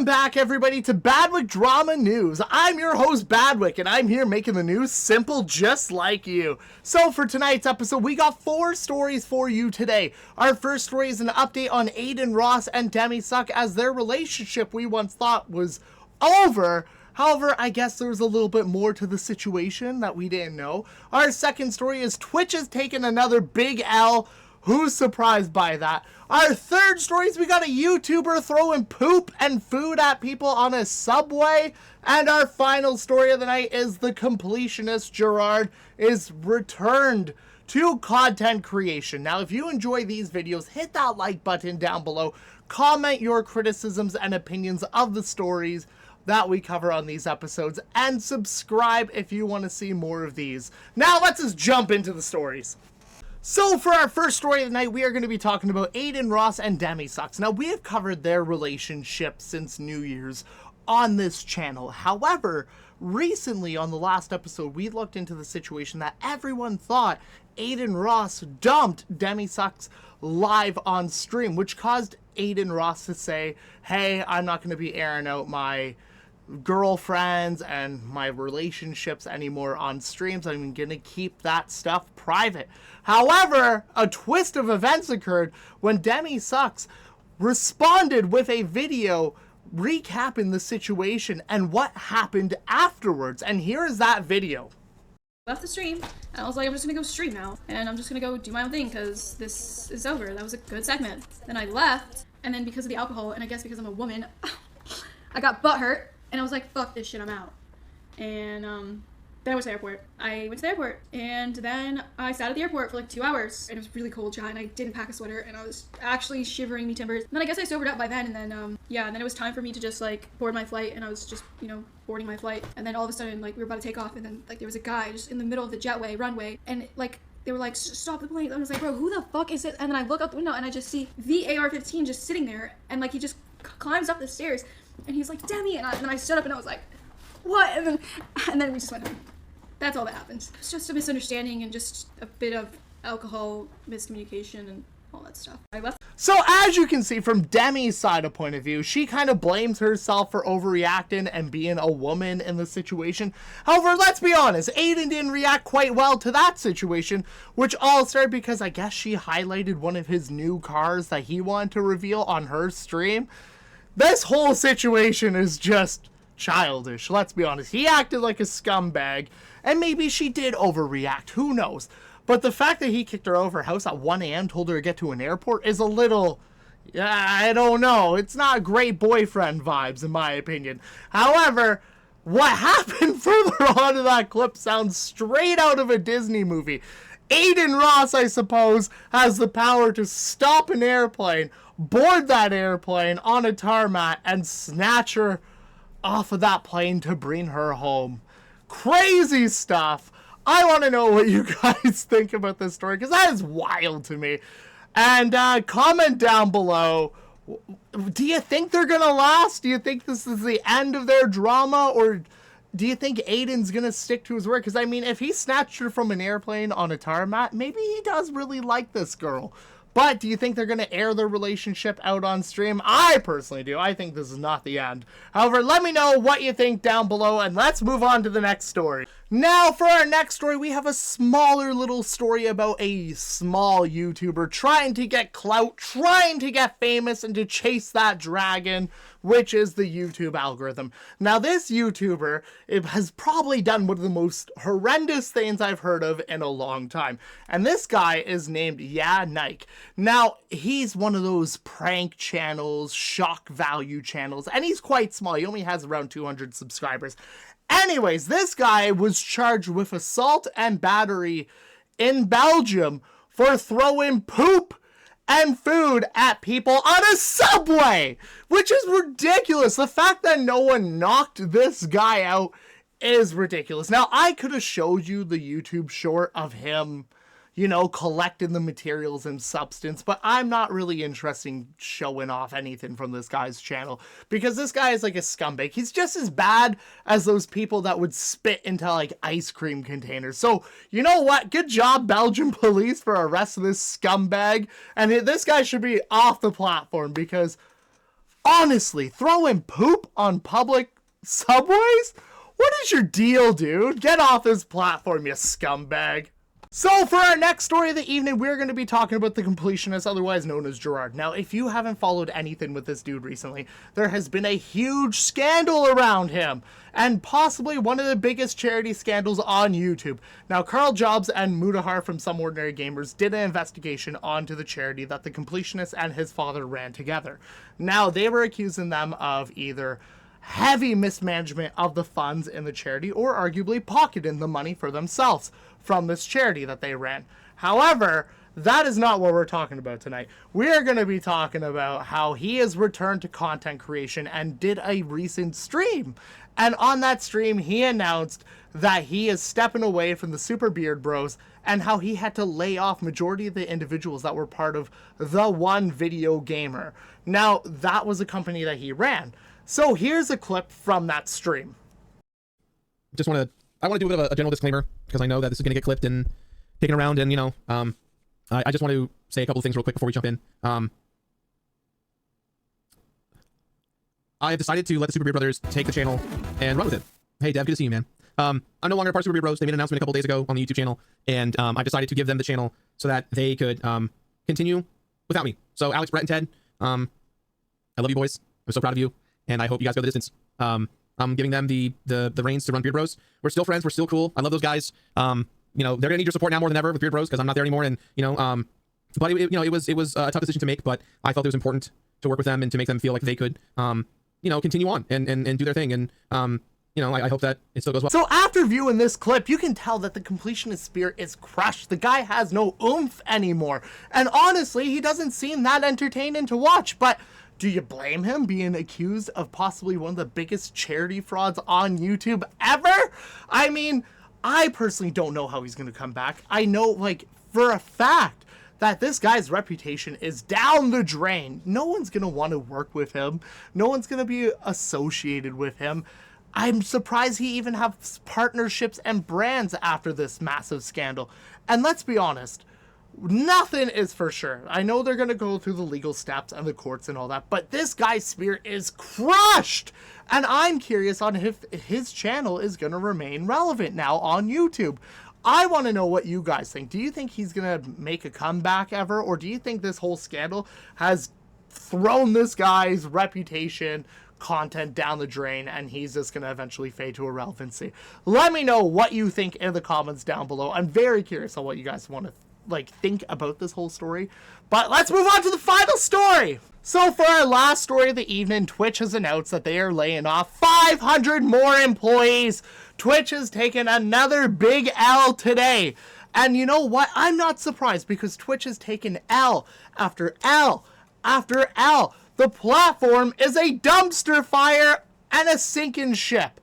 back, everybody, to Badwick Drama News. I'm your host, Badwick, and I'm here making the news simple just like you. So for tonight's episode, we got 4 stories for you today. Our first story is an update on Aiden, Ross, and Demisux, as their relationship we once thought was over. However, I guess there was a little bit more to the situation that we didn't know. Our second story is Twitch has taken another big L. Who's surprised by that? Our third story is we got a YouTuber throwing poop and food at people on a subway. And our final story of the night is the Completionist, Gerard, is returned to content creation. Now, if you enjoy these videos, hit that like button down below. Comment your criticisms and opinions of the stories that we cover on these episodes. And subscribe if you want to see more of these. Now, let's just jump into the stories. So for our first story of the night, we are going to be talking about Aiden, Ross, and Demisux. Now, we have covered their relationship since New Year's on this channel. However, recently on the last episode, we looked into the situation that everyone thought Aiden Ross dumped Demisux live on stream, which caused Aiden Ross to say, hey, I'm not going to be airing out my girlfriends and my relationships anymore on streams. I'm gonna keep that stuff private. However, a twist of events occurred when Demisux responded with a video recapping the situation and what happened afterwards. And here is that video. Left the stream and I was like, I'm just gonna go stream now and I'm just gonna go do my own thing because this is over. That was a good segment. Then I left, and then because of the alcohol and I guess because I'm a woman, I got butthurt. And I was like, fuck this shit, I'm out. And then I went to the airport. And then I sat at the airport for like 2 hours. And it was really cold, chat, and I didn't pack a sweater. And I was actually shivering me timbers. And then I guess I sobered up by then. And then, yeah, and then it was time for me to just like board my flight. And I was just, you know, boarding my flight. And then all of a sudden, like, we were about to take off. And then, like, there was a guy just in the middle of the jetway, runway. And, like, they were like, stop the plane. I was like, bro, who the fuck is it? And then I look out the window and I just see the AR-15 just sitting there. And, like, he just climbs up the stairs. And he's like, Demi, and then I stood up and I was like, what? And then we just went home. That's all that happened. It's just a misunderstanding and just a bit of alcohol miscommunication and all that stuff. I left. So as you can see from Demi's side of point of view, she kind of blames herself for overreacting and being a woman in the situation. However, let's be honest, Aiden didn't react quite well to that situation, which all started because I guess she highlighted one of his new cars that he wanted to reveal on her stream. This whole situation is just childish, let's be honest. He acted like a scumbag, and maybe she did overreact, who knows. But the fact that he kicked her out of her house at 1 a.m., told her to get to an airport, is a little, I don't know. It's not great boyfriend vibes, in my opinion. However, what happened further on in that clip sounds straight out of a Disney movie. Aiden Ross, I suppose, has the power to stop an airplane, board that airplane on a tarmac, and snatch her off of that plane to bring her home. Crazy stuff. I want to know what you guys think about this story, because that is wild to me. And comment down below, do you think they're going to last? Do you think this is the end of their drama, or do you think Aiden's gonna stick to his word? Because, I mean, if he snatched her from an airplane on a tarmac, maybe he does really like this girl. But do you think they're gonna air their relationship out on stream? I personally do. I think this is not the end. However, let me know what you think down below, and let's move on to the next story. Now, for our next story, we have a smaller little story about a small YouTuber trying to get clout, trying to get famous, and to chase that dragon, which is the YouTube algorithm. Now, this YouTuber has probably done one of the most horrendous things I've heard of in a long time. And this guy is named Yeah Nike. Now, he's one of those prank channels, shock value channels, and he's quite small. He only has around 200 subscribers. Anyways, this guy was charged with assault and battery in Belgium for throwing poop and food at people on a subway, which is ridiculous. The fact that no one knocked this guy out is ridiculous. Now, I could have showed you the YouTube short of him, you know, collecting the materials and substance, but I'm not really interested in showing off anything from this guy's channel, because this guy is like a scumbag. He's just as bad as those people that would spit into like ice cream containers. So, you know what? Good job, Belgian police, for arresting this scumbag. And this guy should be off the platform, because Honestly, throwing poop on public subways? What is your deal, dude? Get off his platform, you scumbag. So for our next story of the evening, we're going to be talking about the Completionist, otherwise known as Gerard. Now, if you haven't followed anything with this dude recently, there has been a huge scandal around him, and possibly one of the biggest charity scandals on YouTube. Now, Carl Jobs and Mudahar from Some Ordinary Gamers did an investigation onto the charity that the Completionist and his father ran together. Now, they were accusing them of either heavy mismanagement of the funds in the charity or arguably pocketing the money for themselves from this charity that they ran. However, that is not what we're talking about tonight. We are going to be talking about how he has returned to content creation and did a recent stream. And on that stream, he announced that he is stepping away from the Super Beard Bros and how he had to lay off majority of the individuals that were part of the One Video Gamer. Now, that was a company that he ran. So here's a clip from that stream. I want to do a bit of a general disclaimer because I know that this is going to get clipped and taken around, and I just want to say a couple of things real quick before we jump in. I have decided to let the Super Beard Brothers take the channel and run with it. Hey Dev, good to see you, man. I'm no longer a part of Super Beard Bros. They made an announcement a couple days ago on the YouTube channel, and I've decided to give them the channel so that they could continue without me. So Alex, Brett, and Ted, I love you boys. I'm so proud of you, and I hope you guys go the distance. I'm giving them the reins to run Beard Bros. We're still friends. We're still cool. I love those guys. They're gonna need your support now more than ever with Beard Bros because I'm not there anymore. And but it was a tough decision to make. But I felt it was important to work with them and to make them feel like they could continue on and do their thing. And I hope that it still goes well. So after viewing this clip, you can tell that the Completionist spirit is crushed. The guy has no oomph anymore. And honestly, he doesn't seem that entertaining to watch. But do you blame him being accused of possibly one of the biggest charity frauds on YouTube ever? I mean, I personally don't know how he's going to come back. I know, for a fact that this guy's reputation is down the drain. No one's going to want to work with him. No one's going to be associated with him. I'm surprised he even has partnerships and brands after this massive scandal. And let's be honest, nothing is for sure. I know they're going to go through the legal steps and the courts and all that, but this guy's spirit is crushed. And I'm curious on if his channel is going to remain relevant now on YouTube. I want to know what you guys think. Do you think he's going to make a comeback ever? Or do you think this whole scandal has thrown this guy's reputation, content down the drain, and he's just going to eventually fade to irrelevancy? Let me know what you think in the comments down below. I'm very curious on what you guys want to think about this whole story. But let's move on to the final story. So for our last story of the evening, Twitch has announced that they are laying off 500 more employees. Twitch has taken another big L today. And you know what? I'm not surprised because Twitch has taken L after L after L. The platform is a dumpster fire and a sinking ship.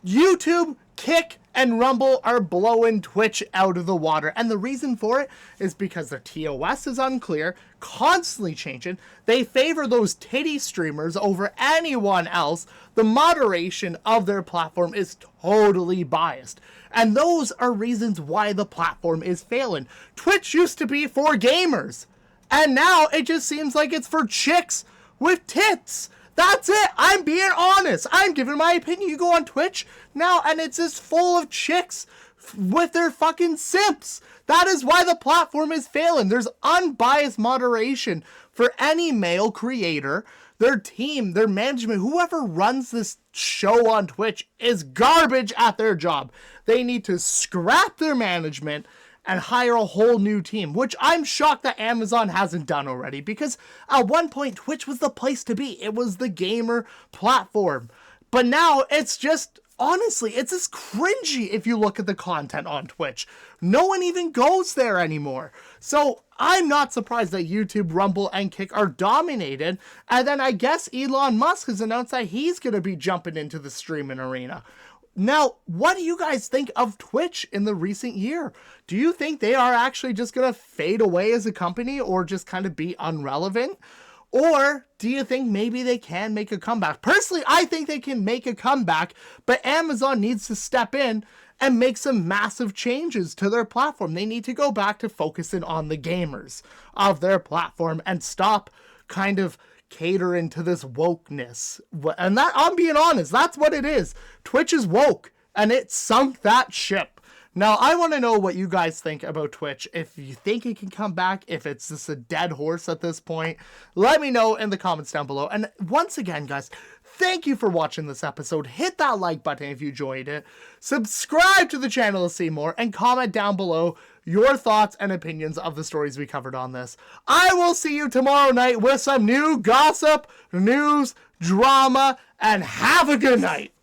YouTube, Kick, and Rumble are blowing Twitch out of the water. And the reason for it is because their TOS is unclear, constantly changing. They favor those titty streamers over anyone else. The moderation of their platform is totally biased. And those are reasons why the platform is failing. Twitch used to be for gamers. And now it just seems like it's for chicks with tits. That's it. I'm being honest. I'm giving my opinion. You go on Twitch now and it's just full of chicks with their fucking simps. That is why the platform is failing. There's unbiased moderation for any male creator. Their team, their management, whoever runs this show on Twitch is garbage at their job. They need to scrap their management and hire a whole new team, which I'm shocked that Amazon hasn't done already, because at one point Twitch was the place to be. It was the gamer platform. But now it's just, honestly, it's just cringy if you look at the content on Twitch. No one even goes there anymore. So I'm not surprised that YouTube, Rumble, and Kick are dominated. And then I guess Elon Musk has announced that he's going to be jumping into the streaming arena. Now, what do you guys think of Twitch in the recent year? Do you think they are actually just going to fade away as a company or just kind of be irrelevant? Or do you think maybe they can make a comeback? Personally, I think they can make a comeback, but Amazon needs to step in and make some massive changes to their platform. They need to go back to focusing on the gamers of their platform and stop kind of catering to this wokeness. And that, I'm being honest, that's what it is. Twitch is woke, and it sunk that ship. Now, I want to know what you guys think about Twitch. If you think it can come back, if it's just a dead horse at this point, let me know in the comments down below. And once again, guys, thank you for watching this episode. Hit that like button if you enjoyed it. Subscribe to the channel to see more, and comment down below your thoughts and opinions of the stories we covered on this. I will see you tomorrow night with some new gossip, news, drama, and have a good night.